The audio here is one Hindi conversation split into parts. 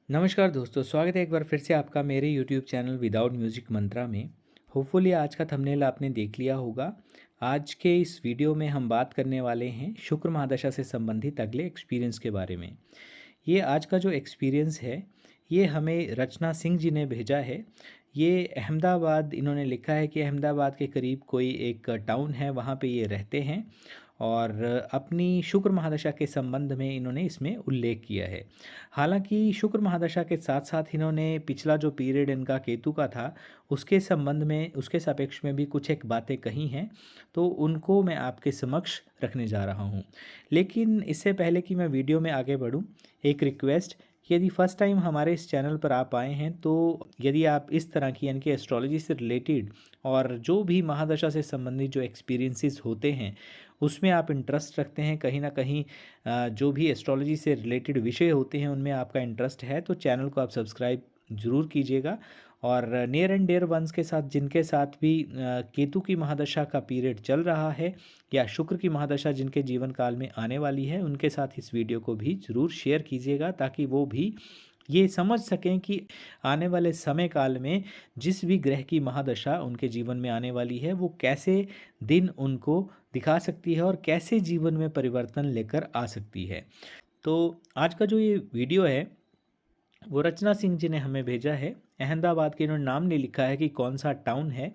नमस्कार दोस्तों, स्वागत है एक बार फिर से आपका मेरे यूट्यूब चैनल विदाउट म्यूजिक मंत्रा में। होपफुली आज का थंबनेल आपने देख लिया होगा। आज के इस वीडियो में हम बात करने वाले हैं शुक्र महादशा से संबंधित अगले एक्सपीरियंस के बारे में। ये आज का जो एक्सपीरियंस है, ये हमें रचना सिंह जी ने भेजा है। ये अहमदाबाद, इन्होंने लिखा है कि अहमदाबाद के करीब कोई एक टाउन है, वहाँ पे ये रहते हैं और अपनी शुक्र महादशा के संबंध में इन्होंने इसमें उल्लेख किया है। हालांकि शुक्र महादशा के साथ साथ इन्होंने पिछला जो पीरियड इनका केतु का था, उसके संबंध में, उसके सापेक्ष में भी कुछ एक बातें कही हैं, तो उनको मैं आपके समक्ष रखने जा रहा हूँ। लेकिन इससे पहले कि मैं वीडियो में आगे बढ़ूँ, एक रिक्वेस्ट कि यदि फर्स्ट टाइम हमारे इस चैनल पर आप आए हैं, तो यदि आप इस तरह की यानी कि एस्ट्रोलॉजी से रिलेटेड और जो भी महादशा से संबंधित जो एक्सपीरियंसेस होते हैं उसमें आप इंटरेस्ट रखते हैं, कहीं ना कहीं जो भी एस्ट्रोलॉजी से रिलेटेड विषय होते हैं उनमें आपका इंटरेस्ट है, तो चैनल को आप सब्सक्राइब ज़रूर कीजिएगा। और नियर एंड डियर वंस के साथ, जिनके साथ भी केतु की महादशा का पीरियड चल रहा है या शुक्र की महादशा जिनके जीवन काल में आने वाली है, उनके साथ इस वीडियो को भी ज़रूर शेयर कीजिएगा ताकि वो भी ये समझ सकें कि आने वाले समय काल में जिस भी ग्रह की महादशा उनके जीवन में आने वाली है, वो कैसे दिन उनको दिखा सकती है और कैसे जीवन में परिवर्तन लेकर आ सकती है। तो आज का जो ये वीडियो है वो रचना सिंह जी ने हमें भेजा है। अहमदाबाद के, इन्होंने नाम नहीं लिखा है कि कौन सा टाउन है।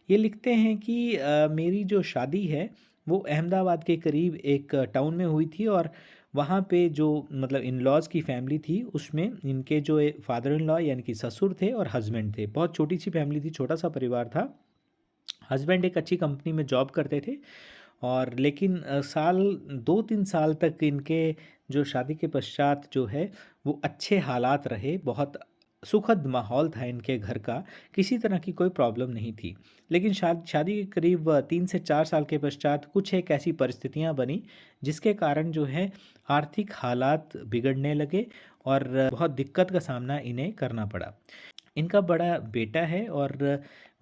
ये लिखते हैं कि मेरी जो शादी है वो अहमदाबाद के करीब एक टाउन में हुई थी और वहाँ पे जो मतलब इन लॉज की फैमिली थी, उसमें इनके जो फादर इन लॉ यानी कि ससुर थे और हस्बैंड थे। बहुत छोटी सी फैमिली थी, छोटा सा परिवार था। हस्बैंड एक अच्छी कंपनी में जॉब करते थे और लेकिन साल 2-3 साल तक इनके जो शादी के पश्चात जो है वो अच्छे हालात रहे, बहुत सुखद माहौल था इनके घर का, किसी तरह की कोई प्रॉब्लम नहीं थी। लेकिन शादी के करीब 3 से 4 साल के पश्चात कुछ एक ऐसी परिस्थितियां बनी जिसके कारण जो है आर्थिक हालात बिगड़ने लगे और बहुत दिक्कत का सामना इन्हें करना पड़ा। इनका बड़ा बेटा है और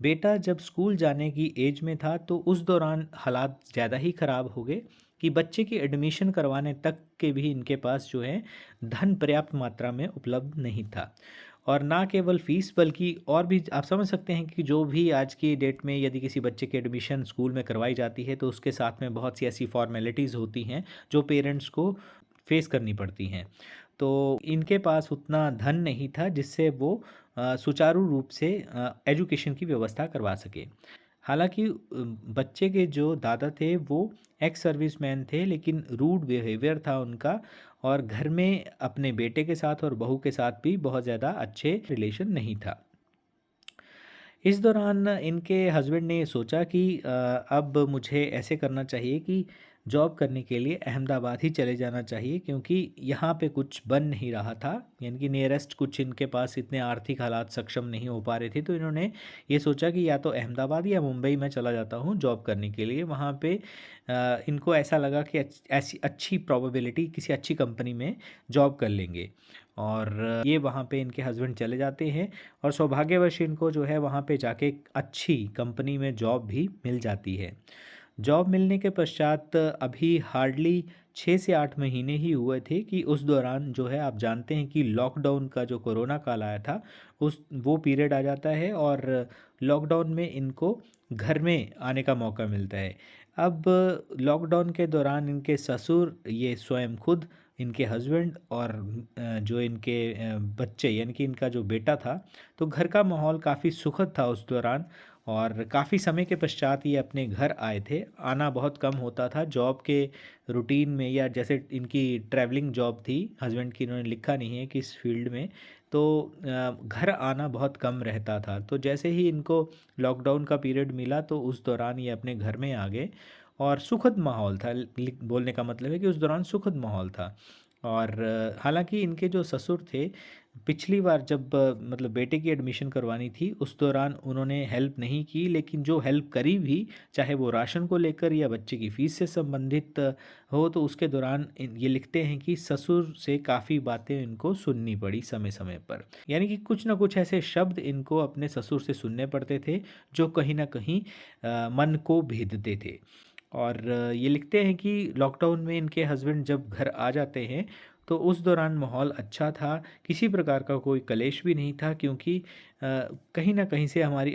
बेटा जब स्कूल जाने की एज में था तो उस दौरान हालात ज़्यादा ही ख़राब हो गए कि बच्चे की एडमिशन करवाने तक के भी इनके पास जो है धन पर्याप्त मात्रा में उपलब्ध नहीं था। और ना केवल फीस बल्कि और भी आप समझ सकते हैं कि जो भी आज की डेट में यदि किसी बच्चे की एडमिशन स्कूल में करवाई जाती है तो उसके साथ में बहुत सी ऐसी फॉर्मेलिटीज़ होती हैं जो पेरेंट्स को फेस करनी पड़ती हैं। तो इनके पास उतना धन नहीं था जिससे वो सुचारू रूप से एजुकेशन की व्यवस्था करवा सके। हालांकि बच्चे के जो दादा थे वो एक्स सर्विसमैन थे, लेकिन रूड बिहेवियर था उनका और घर में अपने बेटे के साथ और बहू के साथ भी बहुत ज़्यादा अच्छे रिलेशन नहीं था। इस दौरान इनके हस्बैंड ने ये सोचा कि अब मुझे ऐसे करना चाहिए कि जॉब करने के लिए अहमदाबाद ही चले जाना चाहिए, क्योंकि यहाँ पे कुछ बन नहीं रहा था, यानी कि नियरेस्ट कुछ इनके पास इतने आर्थिक हालात सक्षम नहीं हो पा रहे थे। तो इन्होंने ये सोचा कि या तो अहमदाबाद या मुंबई में चला जाता हूँ जॉब करने के लिए। वहाँ पे इनको ऐसा लगा कि ऐसी अच्छी प्रोबेबिलिटी किसी अच्छी कंपनी में जॉब कर लेंगे और ये वहाँ पे इनके हस्बैंड चले जाते हैं और सौभाग्यवश इनको जो है वहाँ पे जाके एक अच्छी कंपनी में जॉब भी मिल जाती है। जॉब मिलने के पश्चात अभी हार्डली 6 से 8 महीने ही हुए थे कि उस दौरान जो है आप जानते हैं कि लॉकडाउन का जो कोरोना काल आया था, उस वो पीरियड आ जाता है और लॉकडाउन में इनको घर में आने का मौका मिलता है। अब लॉकडाउन के दौरान इनके ससुर, ये स्वयं खुद, इनके हस्बैंड और जो इनके बच्चे यानी कि इनका जो बेटा था, तो घर का माहौल काफ़ी सुखद था उस दौरान। और काफ़ी समय के पश्चात ये अपने घर आए थे। आना बहुत कम होता था जॉब के रूटीन में, या जैसे इनकी ट्रैवलिंग जॉब थी हस्बैंड की, इन्होंने लिखा नहीं है कि इस फील्ड में, तो घर आना बहुत कम रहता था। तो जैसे ही इनको लॉकडाउन का पीरियड मिला तो उस दौरान ये अपने घर में आ गए और सुखद माहौल था। बोलने का मतलब है कि उस दौरान सुखद माहौल था। और हालांकि इनके जो ससुर थे, पिछली बार जब मतलब बेटे की एडमिशन करवानी थी उस दौरान उन्होंने हेल्प नहीं की, लेकिन जो हेल्प करी भी, चाहे वो राशन को लेकर या बच्चे की फ़ीस से संबंधित हो, तो उसके दौरान ये लिखते हैं कि ससुर से काफ़ी बातें इनको सुननी पड़ी समय समय पर। यानी कि कुछ ना कुछ ऐसे शब्द इनको अपने ससुर से सुनने पड़ते थे जो कहीं ना कहीं मन को भेदते थे। और ये लिखते हैं कि लॉकडाउन में इनके हस्बैंड जब घर आ जाते हैं तो उस दौरान माहौल अच्छा था, किसी प्रकार का कोई कलेश भी नहीं था, क्योंकि कहीं न कहीं से हमारी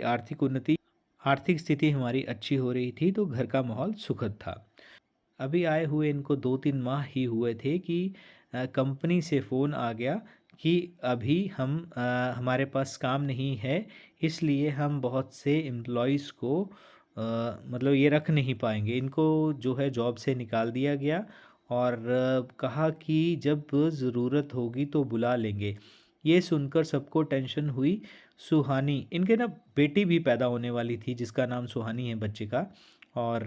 आर्थिक स्थिति हमारी अच्छी हो रही थी, तो घर का माहौल सुखद था। अभी आए हुए इनको 2-3 माह ही हुए थे कि कंपनी से फ़ोन आ गया कि अभी हमारे पास काम नहीं है, इसलिए हम बहुत से एम्प्लॉइज़ को मतलब ये रख नहीं पाएँगे। इनको जो है जॉब से निकाल दिया गया और कहा कि जब ज़रूरत होगी तो बुला लेंगे। ये सुनकर सबको टेंशन हुई। सुहानी इनके ना बेटी भी पैदा होने वाली थी, जिसका नाम सुहानी है बच्चे का। और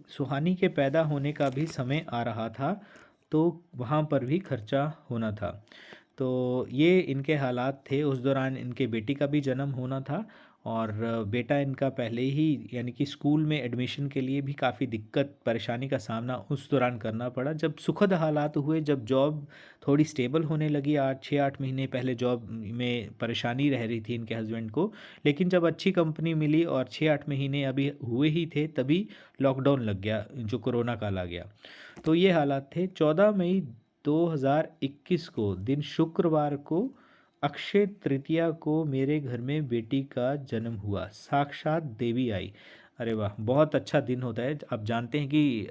सुहानी के पैदा होने का भी समय आ रहा था, तो वहाँ पर भी खर्चा होना था। तो ये इनके हालात थे। उस दौरान इनके बेटी का भी जन्म होना था और बेटा इनका पहले ही यानी कि स्कूल में एडमिशन के लिए भी काफ़ी दिक्कत परेशानी का सामना उस दौरान करना पड़ा। जब सुखद हालात हुए, जब जॉब थोड़ी स्टेबल होने लगी, 6-8 महीने पहले जॉब में परेशानी रह रही थी इनके हस्बैंड को, लेकिन जब अच्छी कंपनी मिली और 6-8 महीने अभी हुए ही थे, तभी लॉकडाउन लग गया, जो कोरोना काल आ गया। तो ये हालात थे। 14 मई 2021 को दिन शुक्रवार को अक्षय तृतीया को मेरे घर में बेटी का जन्म हुआ। साक्षात देवी आई। अरे वाह! बहुत अच्छा दिन होता है। आप जानते हैं कि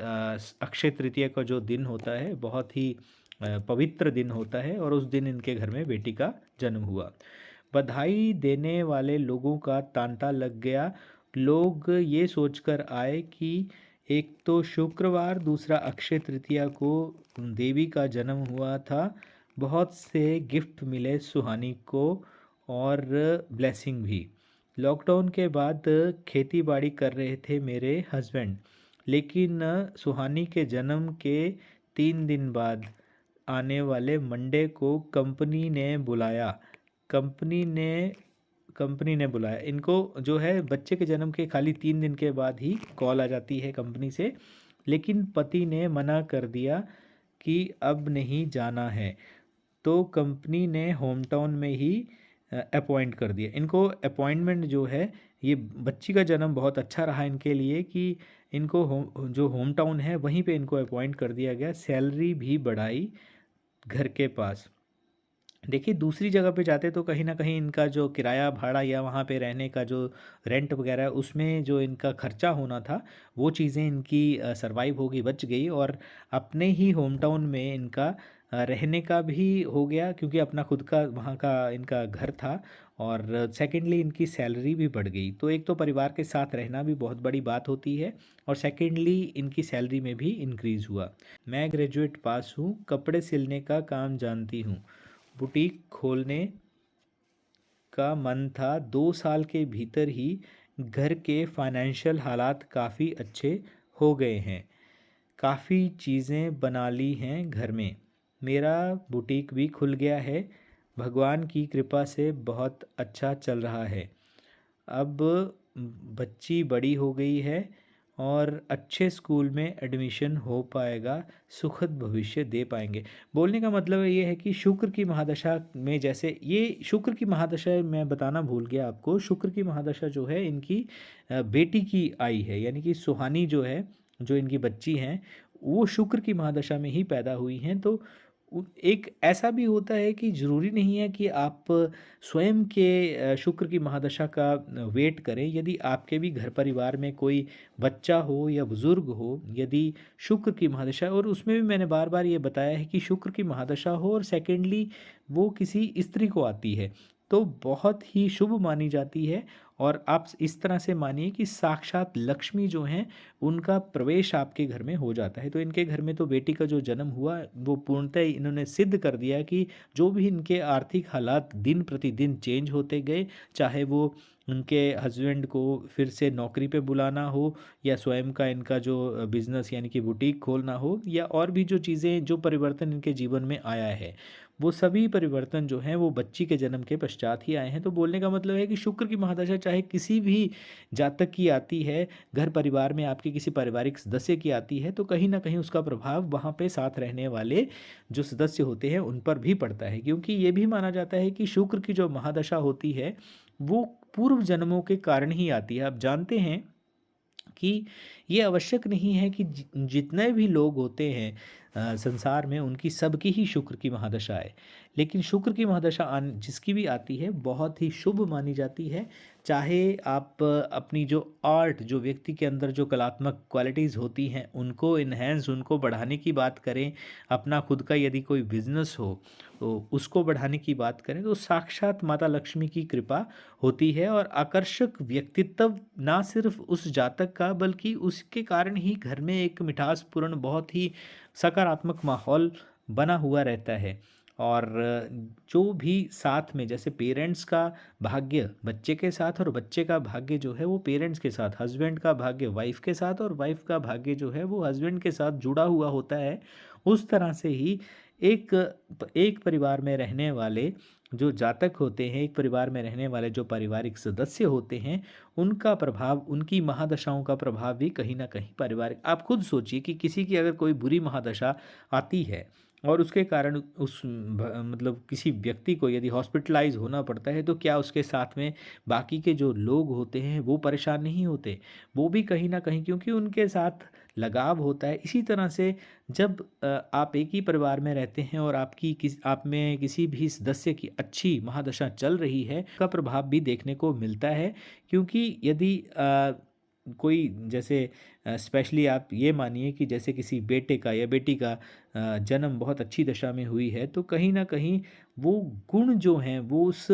अक्षय तृतीया का जो दिन होता है बहुत ही पवित्र दिन होता है और उस दिन इनके घर में बेटी का जन्म हुआ। बधाई देने वाले लोगों का तांता लग गया। लोग ये सोचकर आए कि एक तो शुक्रवार, दूसरा अक्षय तृतीया को देवी का जन्म हुआ था। बहुत से गिफ्ट मिले सुहानी को और ब्लेसिंग भी। लॉकडाउन के बाद खेती बाड़ी कर रहे थे मेरे हस्बैंड, लेकिन सुहानी के जन्म के 3 दिन बाद आने वाले मंडे को कंपनी ने कंपनी ने बुलाया इनको। जो है बच्चे के जन्म के खाली 3 दिन के बाद ही कॉल आ जाती है कंपनी से, लेकिन पति ने मना कर दिया कि अब नहीं जाना है। तो कंपनी ने होम टाउन में ही अपॉइंट कर दिया इनको। अपॉइंटमेंट जो है, ये बच्ची का जन्म बहुत अच्छा रहा इनके लिए कि इनको जो होम टाउन है वहीं पे इनको अपॉइंट कर दिया गया। सैलरी भी बढ़ाई घर के पास। देखिए, दूसरी जगह पे जाते तो कहीं न कहीं इनका जो किराया भाड़ा या वहाँ पे रहने का जो रेंट वगैरह है, उसमें जो इनका खर्चा होना था, वो चीज़ें इनकी सर्वाइव होगी, बच गई और अपने ही होम टाउन में इनका रहने का भी हो गया, क्योंकि अपना खुद का वहाँ का इनका घर था और सेकेंडली इनकी सैलरी भी बढ़ गई। तो एक तो परिवार के साथ रहना भी बहुत बड़ी बात होती है और सेकेंडली इनकी सैलरी में भी इंक्रीज़ हुआ। मैं ग्रेजुएट पास हूँ, कपड़े सिलने का काम जानती हूँ। बुटीक खोलने का मन था। 2 साल के भीतर ही घर के फाइनेंशियल हालात काफ़ी अच्छे हो गए हैं। काफ़ी चीज़ें बना ली हैं घर में। मेरा बुटीक भी खुल गया है। भगवान की कृपा से बहुत अच्छा चल रहा है। अब बच्ची बड़ी हो गई है और अच्छे स्कूल में एडमिशन हो पाएगा, सुखद भविष्य दे पाएंगे। बोलने का मतलब ये है कि शुक्र की महादशा में, जैसे ये शुक्र की महादशा मैं बताना भूल गया आपको, शुक्र की महादशा जो है इनकी बेटी की आई है, यानी कि सुहानी जो है, जो इनकी बच्ची हैं, वो शुक्र की महादशा में ही पैदा हुई हैं। तो एक ऐसा भी होता है कि ज़रूरी नहीं है कि आप स्वयं के शुक्र की महादशा का वेट करें। यदि आपके भी घर परिवार में कोई बच्चा हो या बुज़ुर्ग हो, यदि शुक्र की महादशा, और उसमें भी मैंने बार बार ये बताया है कि शुक्र की महादशा हो और सेकेंडली वो किसी स्त्री को आती है, तो बहुत ही शुभ मानी जाती है। और आप इस तरह से मानिए कि साक्षात लक्ष्मी जो हैं, उनका प्रवेश आपके घर में हो जाता है। तो इनके घर में तो बेटी का जो जन्म हुआ, वो पूर्णतः इन्होंने सिद्ध कर दिया कि जो भी इनके आर्थिक हालात दिन प्रतिदिन चेंज होते गए, चाहे वो उनके हस्बैंड को फिर से नौकरी पे बुलाना हो या स्वयं का इनका जो बिज़नेस यानी कि बुटीक खोलना हो, या और भी जो चीज़ें, जो परिवर्तन इनके जीवन में आया है, वो सभी परिवर्तन जो हैं वो बच्ची के जन्म के पश्चात ही आए हैं। तो बोलने का मतलब है कि शुक्र की महादशा चाहे किसी भी जातक की आती है, घर परिवार में आपके किसी पारिवारिक सदस्य की आती है, तो कहीं ना कहीं उसका प्रभाव वहाँ पे साथ रहने वाले जो सदस्य होते हैं उन पर भी पड़ता है, क्योंकि ये भी माना जाता है कि शुक्र की जो महादशा होती है वो पूर्व जन्मों के कारण ही आती है। आप जानते हैं कि ये आवश्यक नहीं है कि जितने भी लोग होते हैं, संसार में उनकी सबकी ही शुक्र की महादशा है। लेकिन शुक्र की महादशा जिसकी भी आती है बहुत ही शुभ मानी जाती है। चाहे आप अपनी जो आर्ट, जो व्यक्ति के अंदर जो कलात्मक क्वालिटीज़ होती हैं उनको इन्हेंस, उनको बढ़ाने की बात करें, अपना खुद का यदि कोई बिजनेस हो तो उसको बढ़ाने की बात करें, तो साक्षात माता लक्ष्मी की कृपा होती है। और आकर्षक व्यक्तित्व ना सिर्फ उस जातक का बल्कि उसके कारण ही घर में एक मिठासपूर्ण बहुत ही सकारात्मक माहौल बना हुआ रहता है। और जो भी साथ में, जैसे पेरेंट्स का भाग्य बच्चे के साथ और बच्चे का भाग्य जो है वो पेरेंट्स के साथ, हस्बैंड का भाग्य वाइफ के साथ और वाइफ का भाग्य जो है वो हस्बैंड के साथ जुड़ा हुआ होता है। उस तरह से ही एक एक परिवार में रहने वाले जो जातक होते हैं, एक परिवार में रहने वाले जो पारिवारिक सदस्य होते हैं, उनका प्रभाव, उनकी महादशाओं का प्रभाव भी कहीं ना कहीं पारिवारिक, आप खुद सोचिए कि किसी की अगर कोई बुरी महादशा आती है और उसके कारण मतलब किसी व्यक्ति को यदि हॉस्पिटलाइज होना पड़ता है, तो क्या उसके साथ में बाकी के जो लोग होते हैं वो परेशान नहीं होते? वो भी कहीं ना कहीं, क्योंकि उनके साथ लगाव होता है। इसी तरह से जब आप एक ही परिवार में रहते हैं और आप में किसी भी सदस्य की अच्छी महादशा चल रही है, का प्रभाव भी देखने को मिलता है। क्योंकि यदि कोई जैसे स्पेशली आप ये मानिए कि जैसे किसी बेटे का या बेटी का जन्म बहुत अच्छी दशा में हुई है, तो कहीं ना कहीं वो गुण जो हैं वो उस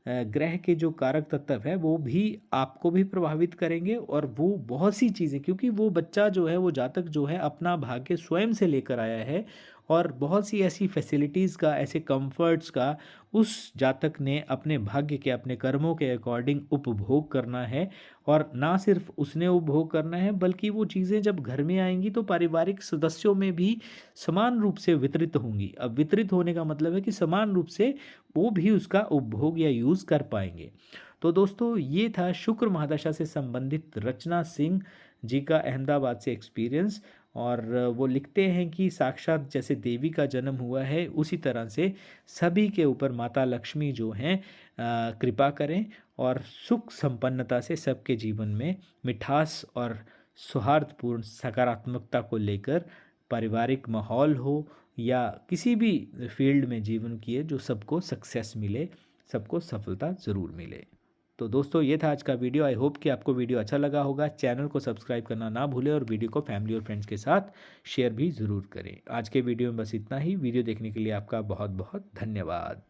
ग्रह के जो कारक तत्व है वो भी आपको भी प्रभावित करेंगे। और वो बहुत सी चीज़ें, क्योंकि वो बच्चा जो है, वो जातक जो है, अपना भाग्य स्वयं से लेकर आया है और बहुत सी ऐसी फैसिलिटीज़ का, ऐसे कंफर्ट्स का उस जातक ने अपने भाग्य के, अपने कर्मों के अकॉर्डिंग उपभोग करना है। और ना सिर्फ उसने उपभोग करना है बल्कि वो चीज़ें जब घर में आएंगी तो पारिवारिक सदस्यों में भी समान रूप से वितरित होंगी। अब वितरित होने का मतलब है कि समान रूप से वो भी उसका उपभोग या यूज़ कर पाएंगे। तो दोस्तों, ये था शुक्र महादशा से संबंधित रचना सिंह जी का अहमदाबाद से एक्सपीरियंस। और वो लिखते हैं कि साक्षात जैसे देवी का जन्म हुआ है उसी तरह से सभी के ऊपर माता लक्ष्मी जो हैं कृपा करें और सुख संपन्नता से सबके जीवन में मिठास और सौहार्दपूर्ण सकारात्मकता को लेकर पारिवारिक माहौल हो या किसी भी फील्ड में जीवन की है, जो सबको सक्सेस मिले, सबको सफलता ज़रूर मिले। तो दोस्तों, ये था आज का वीडियो। आई होप कि आपको वीडियो अच्छा लगा होगा। चैनल को सब्सक्राइब करना ना भूलें और वीडियो को फैमिली और फ्रेंड्स के साथ शेयर भी ज़रूर करें। आज के वीडियो में बस इतना ही। वीडियो देखने के लिए आपका बहुत बहुत धन्यवाद।